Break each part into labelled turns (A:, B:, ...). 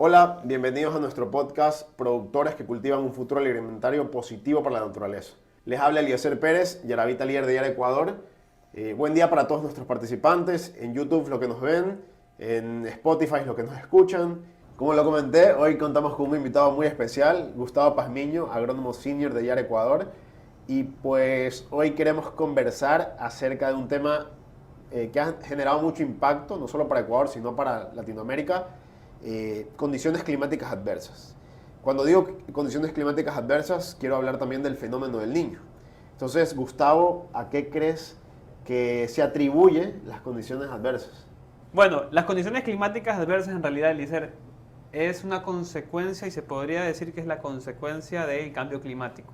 A: Hola, bienvenidos a nuestro podcast Productores que cultivan un futuro alimentario positivo para la naturaleza. Les habla Eliezer Pérez, Yaravita líder de Yara Ecuador. Buen día para todos nuestros participantes, en YouTube lo que nos ven, en Spotify lo que nos escuchan. Como lo comenté, hoy contamos con un invitado muy especial, Gustavo Pazmiño, agrónomo senior de Yara Ecuador. Y pues hoy queremos conversar acerca de un tema que ha generado mucho impacto, no solo para Ecuador, sino para Latinoamérica, condiciones climáticas adversas. Cuando digo condiciones climáticas adversas, quiero hablar también del fenómeno del Niño. Entonces, Gustavo, ¿a qué crees que se atribuye las condiciones adversas?
B: Bueno, las condiciones climáticas adversas en realidad, Eliezer, es una consecuencia y se podría decir que es la consecuencia del cambio climático.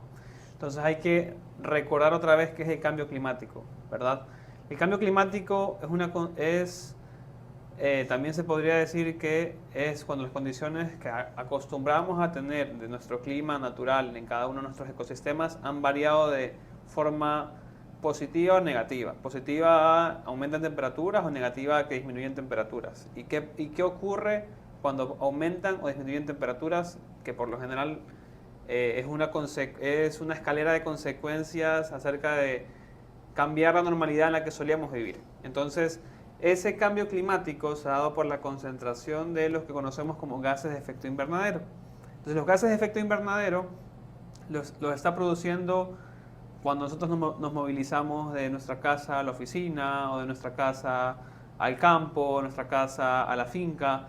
B: Entonces hay que recordar otra vez qué es el cambio climático, ¿verdad? El cambio climático también se podría decir que es cuando las condiciones que acostumbramos a tener de nuestro clima natural en cada uno de nuestros ecosistemas han variado de forma positiva o negativa. Positiva aumentan temperaturas o negativa que disminuyen temperaturas. ¿Y qué ocurre cuando aumentan o disminuyen temperaturas? Que por lo general es una escalera de consecuencias acerca de cambiar la normalidad en la que solíamos vivir. Entonces, ese cambio climático se ha dado por la concentración de los que conocemos como gases de efecto invernadero. Entonces, los gases de efecto invernadero los está produciendo cuando nosotros nos movilizamos de nuestra casa a la oficina o de nuestra casa al campo, nuestra casa a la finca,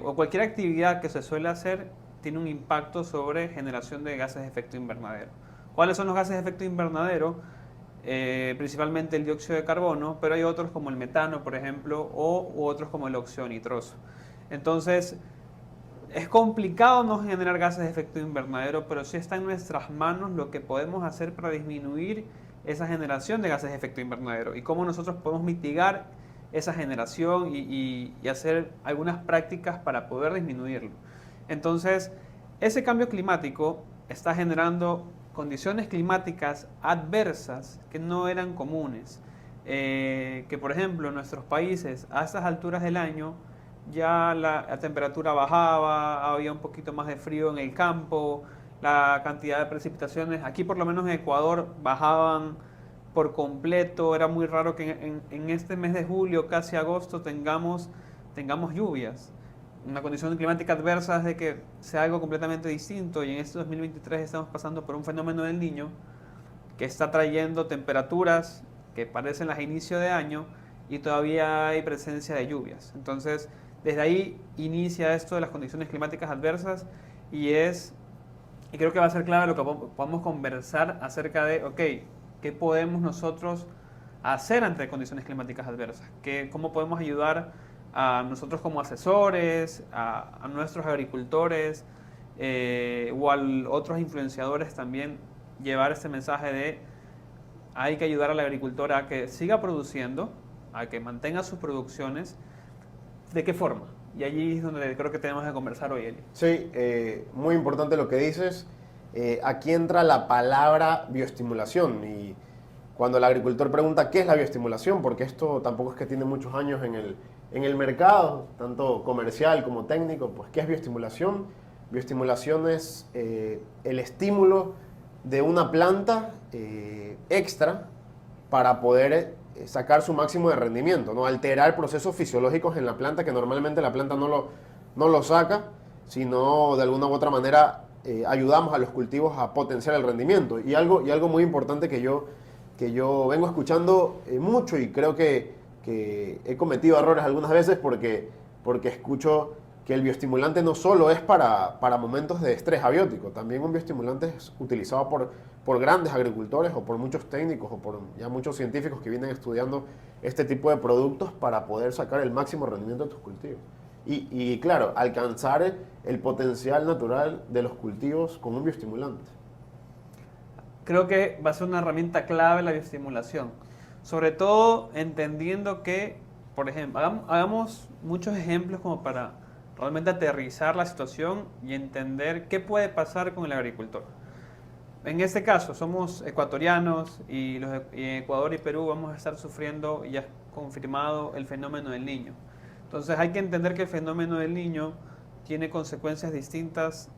B: o cualquier actividad que se suele hacer tiene un impacto sobre generación de gases de efecto invernadero. ¿Cuáles son los gases de efecto invernadero? Principalmente el dióxido de carbono, pero hay otros como el metano, por ejemplo, u otros como el óxido nitroso. Entonces, es complicado no generar gases de efecto invernadero, pero sí está en nuestras manos lo que podemos hacer para disminuir esa generación de gases de efecto invernadero y cómo nosotros podemos mitigar esa generación y hacer algunas prácticas para poder disminuirlo. Entonces, ese cambio climático está generando condiciones climáticas adversas que no eran comunes. Que por ejemplo en nuestros países a estas alturas del año ya la temperatura bajaba, había un poquito más de frío en el campo, la cantidad de precipitaciones, aquí por lo menos en Ecuador, bajaban por completo. Era muy raro que en este mes de julio, casi agosto, tengamos lluvias. Una condición climática adversa es de que sea algo completamente distinto, y en este 2023 estamos pasando por un fenómeno del Niño que está trayendo temperaturas que parecen las de inicio de año y todavía hay presencia de lluvias. Entonces, desde ahí inicia esto de las condiciones climáticas adversas y creo que va a ser clave lo que podamos conversar acerca de, ok, ¿qué podemos nosotros hacer ante condiciones climáticas adversas? ¿Cómo podemos ayudar a nosotros como asesores, a nuestros agricultores o a otros influenciadores también llevar este mensaje de hay que ayudar al agricultor a que siga produciendo, a que mantenga sus producciones? ¿De qué forma? Y allí es donde creo que tenemos que conversar hoy, Eli.
A: Sí, muy importante lo que dices. Aquí entra la palabra bioestimulación y cuando el agricultor pregunta qué es la bioestimulación, porque esto tampoco es que tiene muchos años en el mercado, tanto comercial como técnico, pues ¿qué es bioestimulación? Bioestimulación es el estímulo de una planta extra para poder sacar su máximo de rendimiento, ¿no? Alterar procesos fisiológicos en la planta que normalmente la planta no lo saca, sino de alguna u otra manera ayudamos a los cultivos a potenciar el rendimiento. Y algo muy importante que yo vengo escuchando mucho y creo que he cometido errores algunas veces porque escucho que el bioestimulante no solo es para momentos de estrés abiótico, también un bioestimulante es utilizado por grandes agricultores o por muchos técnicos o por ya muchos científicos que vienen estudiando este tipo de productos para poder sacar el máximo rendimiento de tus cultivos. Y claro, alcanzar el potencial natural de los cultivos con un bioestimulante.
B: Creo que va a ser una herramienta clave la bioestimulación. Sobre todo entendiendo que, por ejemplo, hagamos muchos ejemplos como para realmente aterrizar la situación y entender qué puede pasar con el agricultor. En este caso, somos ecuatorianos y en Ecuador y Perú vamos a estar sufriendo, y ya es confirmado, el fenómeno del Niño. Entonces hay que entender que el fenómeno del Niño tiene consecuencias distintas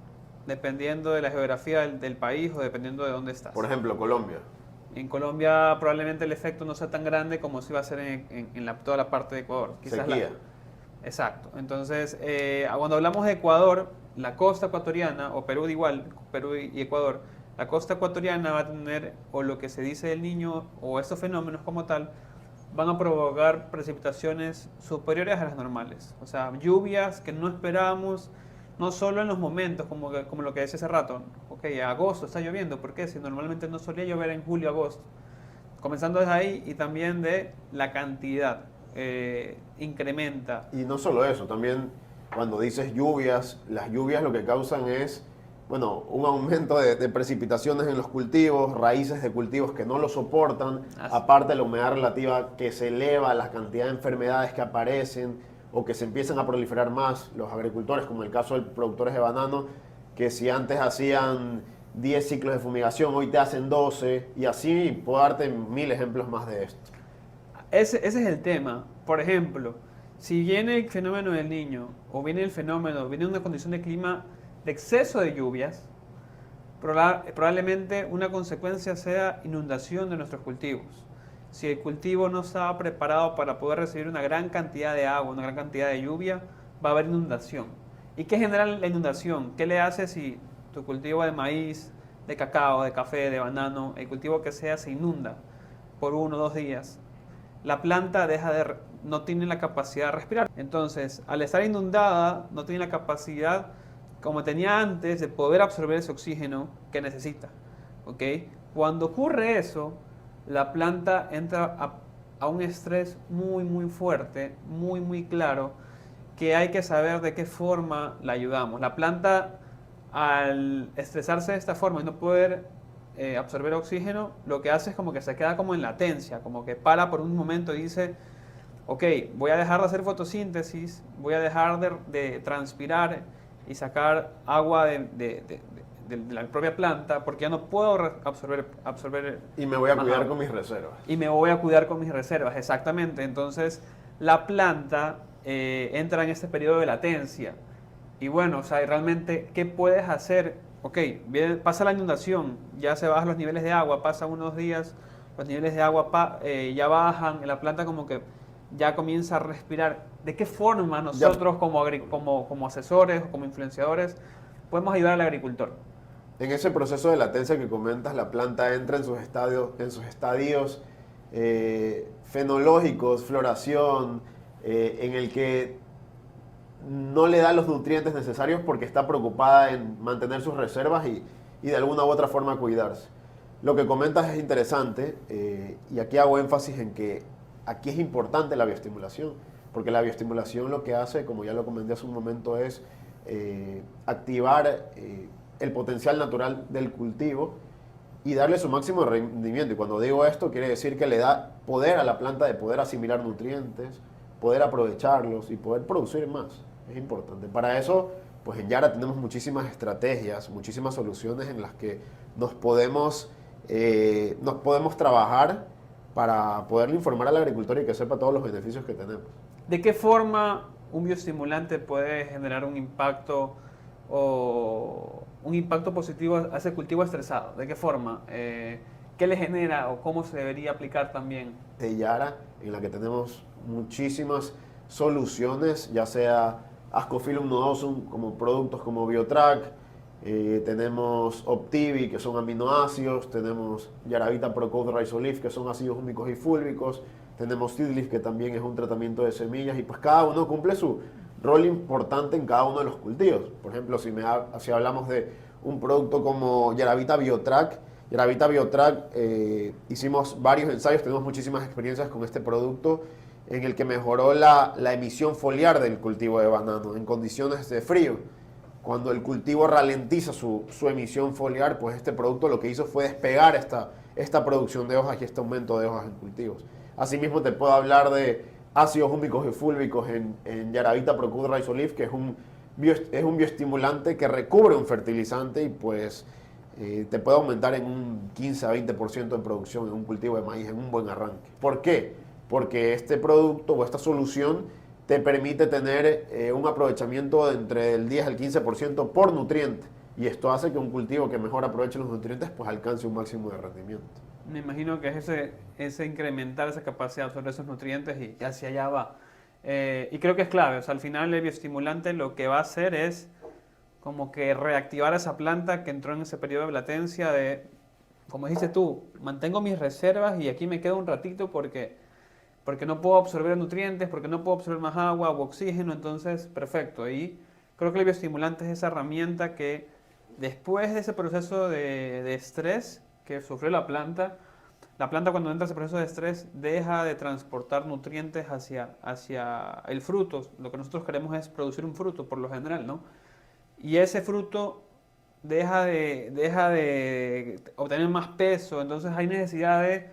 B: dependiendo de la geografía del país o dependiendo de dónde estás.
A: Por ejemplo, Colombia.
B: En Colombia probablemente el efecto no sea tan grande como si va a ser toda la parte de Ecuador.
A: Sequía.
B: Exacto. Entonces, cuando hablamos de Ecuador, la costa ecuatoriana, o Perú igual, Perú y Ecuador, la costa ecuatoriana va a tener, o lo que se dice del niño, o estos fenómenos como tal, van a provocar precipitaciones superiores a las normales. O sea, lluvias que no esperábamos, no solo en los momentos, como lo que decía hace rato. Ok, agosto está lloviendo, ¿por qué? Si normalmente no solía llover en julio, agosto. Comenzando desde ahí y también de la cantidad. Incrementa.
A: Y no solo eso, también cuando dices lluvias, las lluvias lo que causan es, bueno, un aumento de precipitaciones en los cultivos, raíces de cultivos que no lo soportan, aparte de la humedad relativa que se eleva, la cantidad de enfermedades que aparecen o que se empiezan a proliferar más. Los agricultores, como el caso de productores de banano, que si antes hacían 10 ciclos de fumigación, hoy te hacen 12, y así puedo darte 1000 ejemplos más de esto.
B: Ese es el tema. Por ejemplo, si viene el fenómeno del Niño o viene una condición de clima de exceso de lluvias, probablemente una consecuencia sea inundación de nuestros cultivos. Si el cultivo no estaba preparado para poder recibir una gran cantidad de agua, una gran cantidad de lluvia, va a haber inundación. ¿Y qué genera la inundación? ¿Qué le hace si tu cultivo de maíz, de cacao, de café, de banano, el cultivo que sea se inunda por 1 o 2 días? La planta no tiene la capacidad de respirar. Entonces, al estar inundada, no tiene la capacidad, como tenía antes, de poder absorber ese oxígeno que necesita. ¿Ok? Cuando ocurre eso, la planta entra a un estrés muy, muy fuerte, muy, muy claro, que hay que saber de qué forma la ayudamos. La planta, al estresarse de esta forma y no poder absorber oxígeno, lo que hace es como que se queda como en latencia, como que para por un momento y dice, ok, voy a dejar de hacer fotosíntesis, voy a dejar de transpirar y sacar agua de la propia planta porque ya no puedo absorber
A: y me voy a cuidar
B: agua.
A: Con mis reservas.
B: Y me voy a cuidar con mis reservas, exactamente. Entonces, la planta entra en este periodo de latencia. Y bueno, o sea, realmente, ¿qué puedes hacer? Ok, pasa la inundación, ya se bajan los niveles de agua, pasa unos días, los niveles de agua ya bajan, la planta como que ya comienza a respirar. ¿De qué forma nosotros como asesores o como influenciadores podemos ayudar al agricultor?
A: En ese proceso de latencia que comentas, la planta entra en sus estadios fenológicos, floración, en el que no le da los nutrientes necesarios porque está preocupada en mantener sus reservas y de alguna u otra forma cuidarse. Lo que comentas es interesante y aquí hago énfasis en que aquí es importante la bioestimulación, porque la bioestimulación lo que hace, como ya lo comenté hace un momento, es activar el potencial natural del cultivo y darle su máximo rendimiento. Y cuando digo esto, quiere decir que le da poder a la planta de poder asimilar nutrientes, poder aprovecharlos y poder producir más. Es importante. Para eso, pues en Yara tenemos muchísimas estrategias, muchísimas soluciones en las que nos podemos trabajar para poderle informar al agricultor y que sepa todos los beneficios que tenemos.
B: ¿De qué forma un bioestimulante puede generar un impacto positivo a ese cultivo estresado? ¿De qué forma? ¿Qué le genera o cómo se debería aplicar también?
A: De Yara, en la que tenemos muchísimas soluciones, ya sea Ascophyllum nodosum como productos como Biotrack, tenemos Optivi, que son aminoácidos, tenemos Yaravita Procode Rhizolif, que son ácidos húmicos y fúlvicos, tenemos Seedleaf, que también es un tratamiento de semillas, y pues cada uno cumple su rol importante en cada uno de los cultivos. Por ejemplo, si hablamos de un producto como Yaravita Biotrack, hicimos varios ensayos, tenemos muchísimas experiencias con este producto, en el que mejoró la emisión foliar del cultivo de banano en condiciones de frío. Cuando el cultivo ralentiza su emisión foliar, pues este producto lo que hizo fue despegar esta producción de hojas y este aumento de hojas en cultivos. Asimismo, te puedo hablar de ácidos húmicos y fúlvicos en Yaravita Procode Rhizolif, que es un bioestimulante que recubre un fertilizante y pues te puede aumentar en un 15 a 20% en producción en un cultivo de maíz en un buen arranque. ¿Por qué? Porque este producto o esta solución te permite tener un aprovechamiento de entre el 10 al 15% por nutriente. Y esto hace que un cultivo que mejor aproveche los nutrientes pues alcance un máximo de rendimiento.
B: Me imagino que es ese incrementar esa capacidad de absorber esos nutrientes y hacia allá va. Y creo que es clave, o sea, al final el bioestimulante lo que va a hacer es como que reactivar esa planta que entró en ese periodo de latencia de, como dijiste tú, mantengo mis reservas y aquí me quedo un ratito porque no puedo absorber nutrientes, porque no puedo absorber más agua o oxígeno, entonces, perfecto. Y creo que el bioestimulante es esa herramienta que después de ese proceso de estrés que sufrió la planta cuando entra en ese proceso de estrés deja de transportar nutrientes hacia el fruto. Lo que nosotros queremos es producir un fruto, por lo general, ¿no? Y ese fruto deja de obtener más peso, entonces hay necesidad de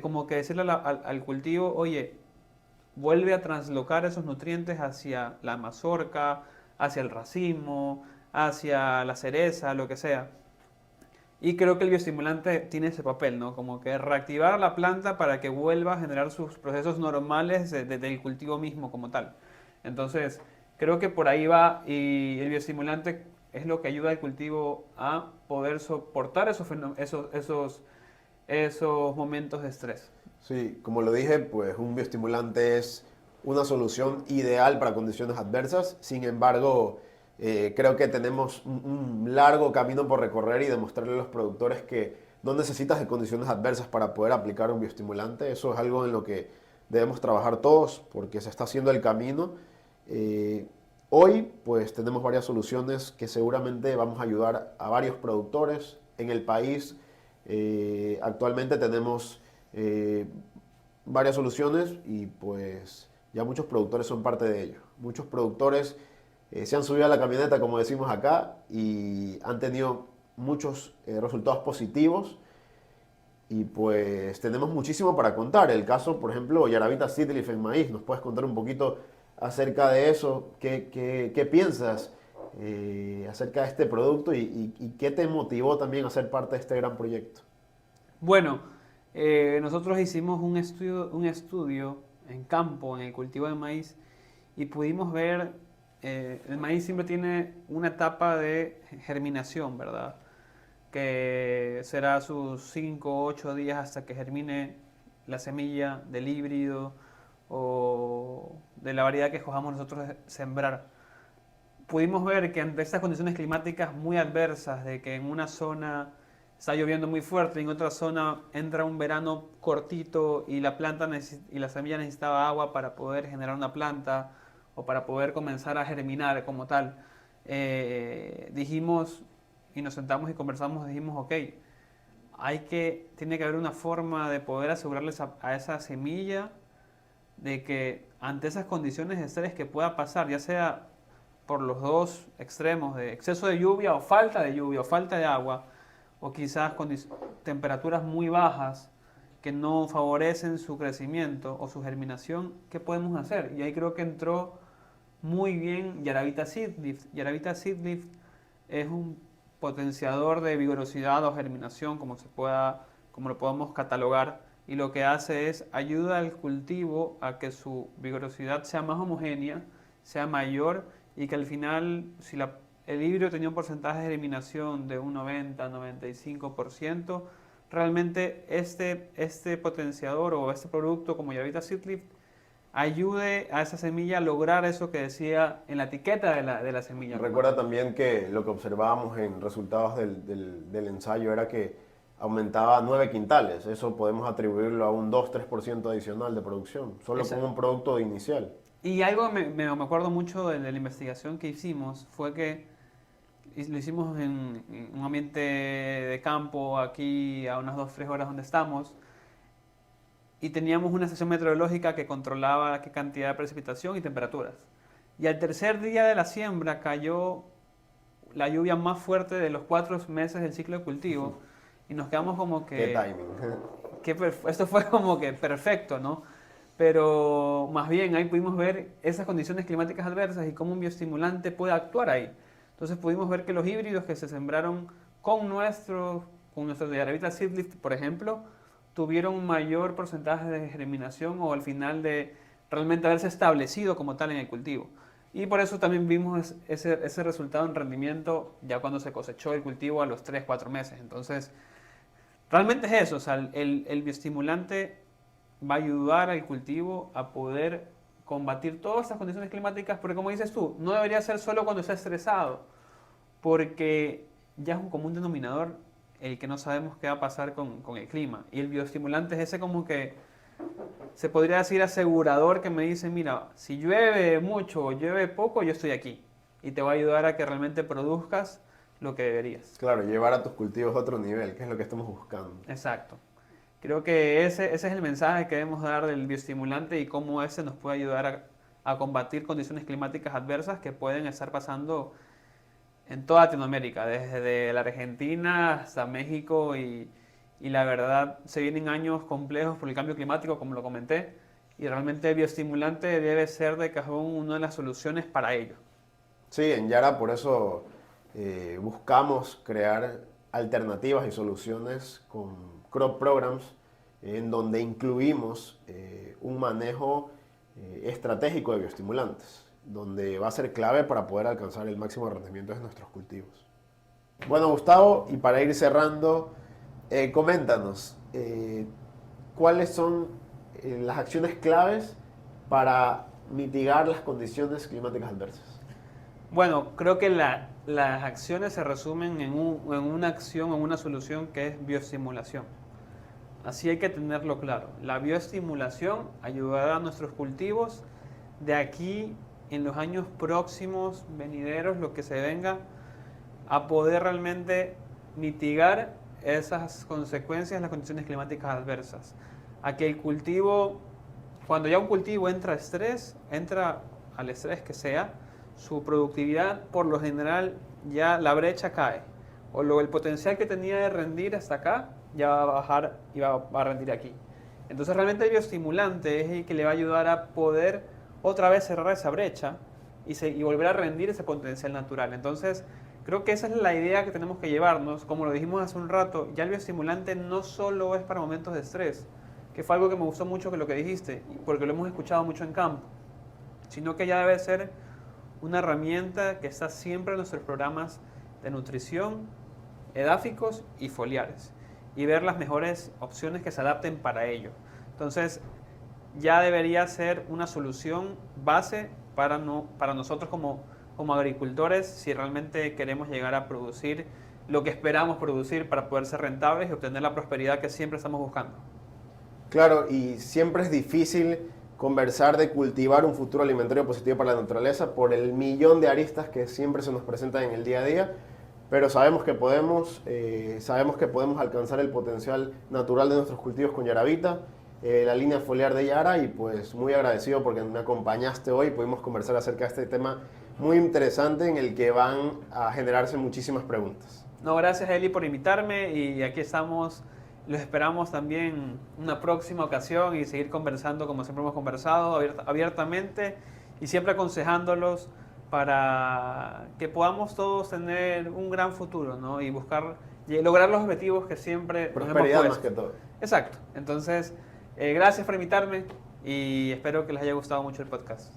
B: como que decirle al cultivo, oye, vuelve a translocar esos nutrientes hacia la mazorca, hacia el racimo, hacia la cereza, lo que sea. Y creo que el bioestimulante tiene ese papel, ¿no? Como que reactivar la planta para que vuelva a generar sus procesos normales del cultivo mismo como tal. Entonces, creo que por ahí va y el bioestimulante es lo que ayuda al cultivo a poder soportar esos momentos de estrés.
A: Sí, como lo dije, pues un bioestimulante es una solución ideal para condiciones adversas. Sin embargo, creo que tenemos un largo camino por recorrer y demostrarle a los productores que no necesitas de condiciones adversas para poder aplicar un bioestimulante. Eso es algo en lo que debemos trabajar todos porque se está haciendo el camino. Hoy, pues tenemos varias soluciones que seguramente vamos a ayudar a varios productores en el país. Actualmente tenemos varias soluciones y pues ya muchos productores son parte de ello. Muchos productores se han subido a la camioneta, como decimos acá, y han tenido muchos resultados positivos y pues tenemos muchísimo para contar. El caso, por ejemplo, Yaravita Seedleaf en maíz. ¿Nos puedes contar un poquito acerca de eso? ¿Qué piensas acerca de este producto y qué te motivó también a ser parte de este gran proyecto?
B: Bueno, nosotros hicimos un estudio en campo, en el cultivo de maíz, y pudimos ver, el maíz siempre tiene una etapa de germinación, ¿verdad? Que será sus 5 o 8 días hasta que germine la semilla del híbrido o de la variedad que escojamos nosotros sembrar. Pudimos ver que ante estas condiciones climáticas muy adversas, de que en una zona está lloviendo muy fuerte y en otra zona entra un verano cortito y y la semilla necesitaba agua para poder generar una planta o para poder comenzar a germinar como tal, dijimos y nos sentamos y conversamos, dijimos, ok, tiene que haber una forma de poder asegurarles a esa semilla de que ante esas condiciones de estrés que pueda pasar, ya sea por los dos extremos de exceso de lluvia o falta de lluvia o falta de agua, o quizás con temperaturas muy bajas que no favorecen su crecimiento o su germinación, ¿qué podemos hacer? Y ahí creo que entró muy bien Yaravita Seedlift. Yaravita Seedlift es un potenciador de vigorosidad o germinación, como lo podamos catalogar, y lo que hace es ayuda al cultivo a que su vigorosidad sea más homogénea, sea mayor y que al final, si el híbrido tenía un porcentaje de germinación de un 90-95%, realmente este potenciador o este producto como Yaravita Seedlift ayude a esa semilla a lograr eso que decía en la etiqueta de la semilla.
A: Recuerda también que lo que observábamos en resultados del ensayo era que aumentaba 9 quintales. Eso podemos atribuirlo a un 2-3% adicional de producción, solo con un producto inicial.
B: Y algo me acuerdo mucho de la investigación que hicimos fue que lo hicimos en un ambiente de campo, aquí a unas 2-3 horas donde estamos, y teníamos una estación meteorológica que controlaba qué cantidad de precipitación y temperaturas. Y al tercer día de la siembra cayó la lluvia más fuerte de los 4 meses del ciclo de cultivo y nos quedamos como que...
A: ¿Qué timing?
B: Esto fue como que perfecto, ¿no? Pero más bien ahí pudimos ver esas condiciones climáticas adversas y cómo un bioestimulante puede actuar ahí. Entonces pudimos ver que los híbridos que se sembraron con nuestros Yaravita Seedlift, por ejemplo, tuvieron un mayor porcentaje de germinación o al final de realmente haberse establecido como tal en el cultivo. Y por eso también vimos ese resultado en rendimiento ya cuando se cosechó el cultivo a los 3, 4 meses. Entonces, realmente es eso, o sea, el bioestimulante va a ayudar al cultivo a poder combatir todas estas condiciones climáticas, porque como dices tú, no debería ser solo cuando está estresado, porque ya es un común denominador el que no sabemos qué va a pasar con el clima. Y el bioestimulante es ese como que se podría decir asegurador que me dice, mira, si llueve mucho o llueve poco, yo estoy aquí. Y te va a ayudar a que realmente produzcas lo que deberías.
A: Claro, llevar a tus cultivos a otro nivel, que es lo que estamos buscando.
B: Exacto. Creo que ese es el mensaje que debemos dar del bioestimulante y cómo ese nos puede ayudar a combatir condiciones climáticas adversas que pueden estar pasando en toda Latinoamérica, desde la Argentina hasta México y la verdad se vienen años complejos por el cambio climático, como lo comenté, y realmente el bioestimulante debe ser de cajón una de las soluciones para ello.
A: Sí, en Yara por eso buscamos crear alternativas y soluciones con crop programs en donde incluimos un manejo estratégico de bioestimulantes, donde va a ser clave para poder alcanzar el máximo rendimiento de nuestros cultivos. Bueno, Gustavo, y para ir cerrando, coméntanos, ¿cuáles son las acciones claves para mitigar las condiciones climáticas adversas?
B: Bueno, creo que las acciones se resumen en una acción, en una solución que es bioestimulación. Así hay que tenerlo claro. La bioestimulación ayudará a nuestros cultivos de aquí en los años próximos, venideros, lo que se venga, a poder realmente mitigar esas consecuencias de las condiciones climáticas adversas. A que el cultivo, cuando ya un cultivo entra al estrés que sea, su productividad por lo general ya la brecha cae. O el potencial que tenía de rendir hasta acá ya va a bajar y va a rendir aquí. Entonces realmente el bioestimulante es el que le va a ayudar a poder otra vez cerrar esa brecha y volver a rendir ese potencial natural. Entonces creo que esa es la idea que tenemos que llevarnos. Como lo dijimos hace un rato, ya el bioestimulante no solo es para momentos de estrés, que fue algo que me gustó mucho que lo que dijiste, porque lo hemos escuchado mucho en campo, sino que ya debe ser una herramienta que está siempre en nuestros programas de nutrición, edáficos y foliares, y ver las mejores opciones que se adapten para ello. Entonces, ya debería ser una solución base para nosotros como agricultores si realmente queremos llegar a producir lo que esperamos producir para poder ser rentables y obtener la prosperidad que siempre estamos buscando.
A: Claro, y siempre es difícil conversar de cultivar un futuro alimentario positivo para la naturaleza por el millón de aristas que siempre se nos presentan en el día a día, pero sabemos que podemos alcanzar el potencial natural de nuestros cultivos con Yaravita, la línea foliar de Yara, y pues muy agradecido porque me acompañaste hoy y pudimos conversar acerca de este tema muy interesante en el que van a generarse muchísimas preguntas.
B: No, gracias Eli por invitarme y aquí estamos. Los esperamos también una próxima ocasión y seguir conversando como siempre hemos conversado abiertamente y siempre aconsejándolos para que podamos todos tener un gran futuro, ¿no? Y lograr los objetivos que siempre nos hemos
A: Prosperidad
B: puesto.
A: más que todo.
B: Exacto. Entonces, gracias por invitarme y espero que les haya gustado mucho el podcast.